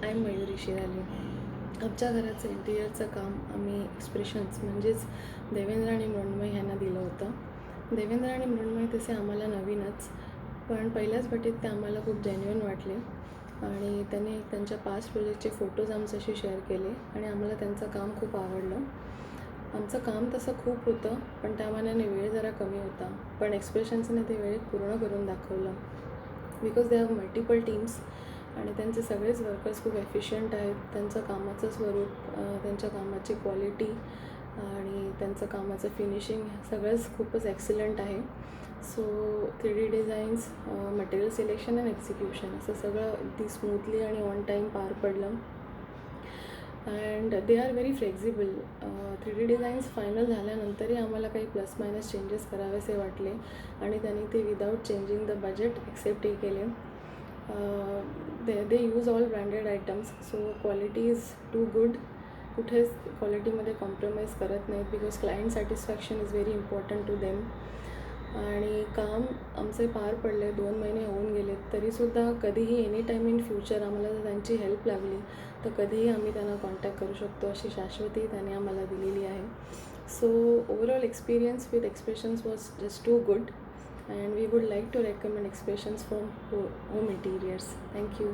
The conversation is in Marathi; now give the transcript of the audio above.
I am Mayuri शिराले. आमच्या घराचं इंटिरियरचं काम आम्ही एक्सप्रेशन्स म्हणजेच देवेंद्र आणि मृण्मय ह्यांना दिलं होतं. देवेंद्र आणि मृण्मय तसे आम्हाला नवीनच, पण पहिल्याच भेटीत ते आम्हाला खूप जेन्युइन वाटले आणि त्यांनी त्यांच्या पास्ट प्रोजेक्टचे फोटोज आमच्याशी शेअर केले आणि आम्हाला त्यांचं काम खूप आवडलं. आमचं काम तसं खूप होतं, पण त्या मानाने वेळ जरा कमी होता, पण एक्सप्रेशन्सने ते वेळेत पूर्ण करून दाखवलं. Because they have multiple teams आणि त्यांचे सगळेच वर्कर्स खूप एफिशियंट आहेत. त्यांचं कामाचं स्वरूप, त्यांच्या कामाची क्वालिटी आणि त्यांचं कामाचं फिनिशिंग सगळंच खूपच एक्सलंट आहे. So 3D designs, material selection and execution असं सगळं अगदी स्मूथली आणि ऑन टाईम पार पडलं. And they are very flexible. 3D designs final झाल्यानंतरही आम्हाला काही प्लस मायनस चेंजेस करावेसे वाटले आणि त्यांनी ते विदाऊट चेंजिंग द बजेट एक्सेप्टही केले. They use all branded items, so quality is too good. कुठेच क्वालिटीमध्ये कॉम्प्रोमाइज करत नाहीत because client satisfaction is very important to them. आणि काम आमचे पार पडले, 2 महिने होऊन गेलेत, तरीसुद्धा कधीही एनी टाईम इन फ्युचर आम्हाला जर त्यांची हेल्प लागली तर कधीही आम्ही त्यांना कॉन्टॅक्ट करू शकतो अशी शाश्वती त्यांनी आम्हाला दिलेली आहे. So overall experience with expressions was just too good and we would like to recommend expressions from home interiors. Thank you.